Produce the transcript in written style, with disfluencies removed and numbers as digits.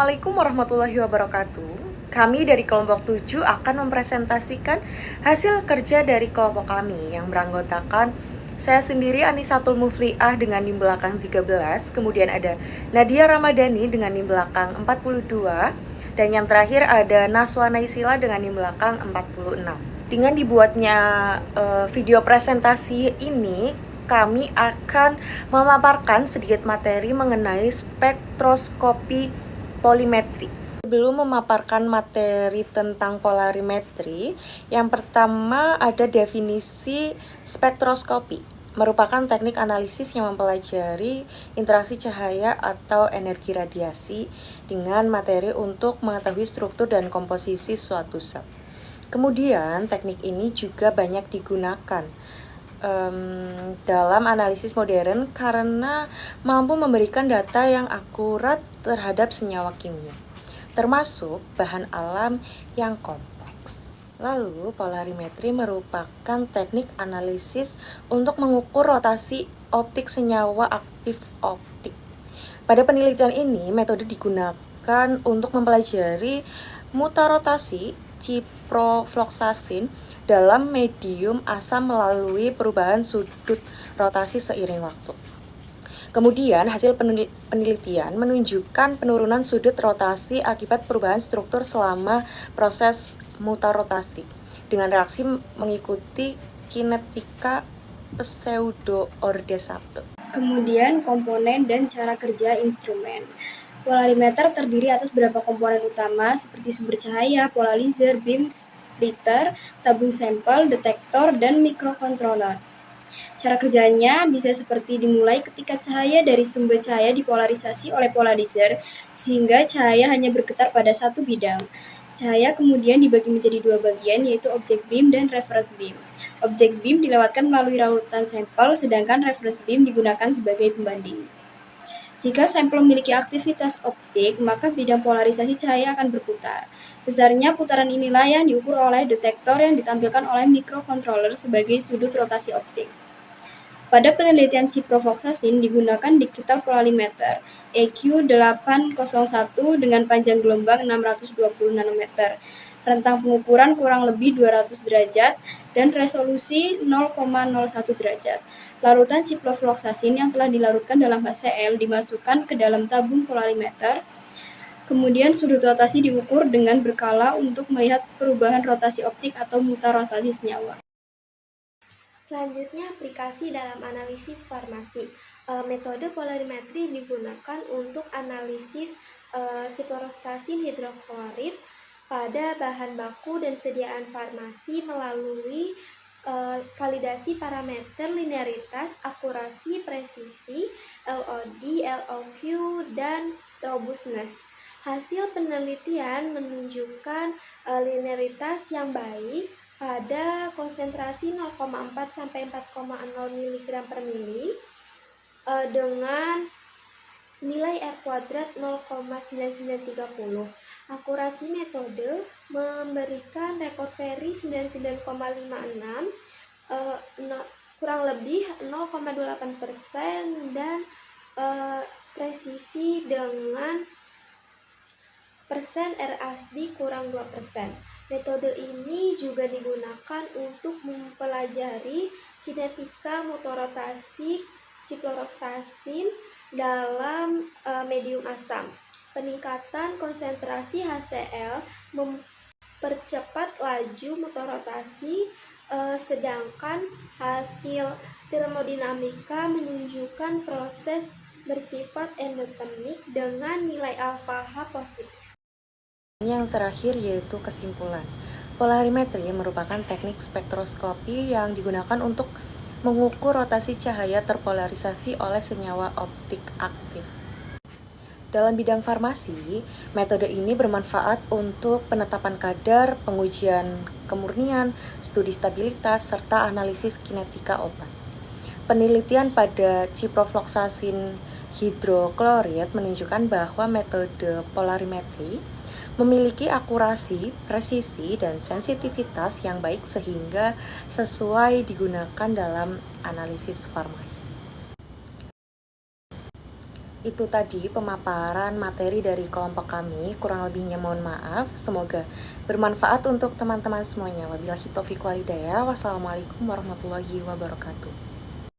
Assalamualaikum warahmatullahi wabarakatuh. Kami dari kelompok 7 akan mempresentasikan hasil kerja dari kelompok kami yang beranggotakan saya sendiri Anisatul Mufliah dengan NIM belakang 13, kemudian ada Nadia Ramadhani dengan NIM belakang 42, dan yang terakhir ada Naswa Naisila dengan NIM belakang 46. Dengan dibuatnya video presentasi ini, kami akan memaparkan sedikit materi mengenai spektroskopi polimetri. Sebelum memaparkan materi tentang polarimetri, yang pertama ada definisi spektroskopi. Merupakan teknik analisis yang mempelajari interaksi cahaya atau energi radiasi dengan materi untuk mengetahui struktur dan komposisi suatu zat. Kemudian, teknik ini juga banyak digunakan dalam analisis modern karena mampu memberikan data yang akurat terhadap senyawa kimia, termasuk bahan alam yang kompleks. Lalu, polarimetri merupakan teknik analisis untuk mengukur rotasi optik senyawa aktif optik. Pada penelitian ini, metode digunakan untuk mempelajari mutarotasi ciprofloxacin dalam medium asam melalui perubahan sudut rotasi seiring waktu. Kemudian, hasil penelitian menunjukkan penurunan sudut rotasi akibat perubahan struktur selama proses mutarotasi dengan reaksi mengikuti kinetika pseudo-Orde 1. Kemudian, komponen dan cara kerja instrumen. Polarimeter terdiri atas beberapa komponen utama seperti sumber cahaya, polarizer, beam splitter, tabung sampel, detektor, dan microcontroller. Cara kerjanya bisa seperti dimulai ketika cahaya dari sumber cahaya dipolarisasi oleh polarizer, sehingga cahaya hanya bergetar pada satu bidang. Cahaya kemudian dibagi menjadi dua bagian, yaitu objek beam dan reference beam. Objek beam dilewatkan melalui rautan sampel, sedangkan reference beam digunakan sebagai pembanding. Jika sampel memiliki aktivitas optik, maka bidang polarisasi cahaya akan berputar. Besarnya putaran inilah yang diukur oleh detektor yang ditampilkan oleh microcontroller sebagai sudut rotasi optik. Pada penelitian ciprofloxacin digunakan digital polarimeter EQ801 dengan panjang gelombang 620 nanometer, rentang pengukuran kurang lebih 200 derajat, dan resolusi 0,01 derajat. Larutan ciprofloxacin yang telah dilarutkan dalam HCl dimasukkan ke dalam tabung polarimeter. Kemudian sudut rotasi diukur dengan berkala untuk melihat perubahan rotasi optik atau mutar rotasi senyawa. Selanjutnya, aplikasi dalam analisis farmasi. Metode polarimetri digunakan untuk analisis ciprofloxacin hidroklorid pada bahan baku dan sediaan farmasi melalui validasi parameter linearitas, akurasi, presisi, LOD, LOQ, dan robustness. Hasil penelitian menunjukkan linearitas yang baik pada konsentrasi 0,4 sampai 4,0 mg per mili dengan nilai R kuadrat 0,9930. Akurasi metode memberikan rekor Feri 99,56, kurang lebih 0,28%, dan presisi dengan persen RASD kurang 2%. Metode ini juga digunakan untuk mempelajari kinetika mutarotasi ciprofloxacin dalam medium asam. Peningkatan konsentrasi HCl mempercepat laju mutarotasi, sedangkan hasil termodinamika menunjukkan proses bersifat endotermik dengan nilai alfa H positif. Yang terakhir yaitu kesimpulan. Polarimetri merupakan teknik spektroskopi yang digunakan untuk mengukur rotasi cahaya terpolarisasi oleh senyawa optik aktif. Dalam bidang farmasi, metode ini bermanfaat untuk penetapan kadar, pengujian kemurnian, studi stabilitas, serta analisis kinetika obat. Penelitian pada ciprofloxacin hidroklorid menunjukkan bahwa metode polarimetri memiliki akurasi, presisi, dan sensitivitas yang baik sehingga sesuai digunakan dalam analisis farmasi. Itu tadi pemaparan materi dari kelompok kami, kurang lebihnya mohon maaf. Semoga bermanfaat untuk teman-teman semuanya. Wabillahi taufiq wal hidayah. Wassalamualaikum warahmatullahi wabarakatuh.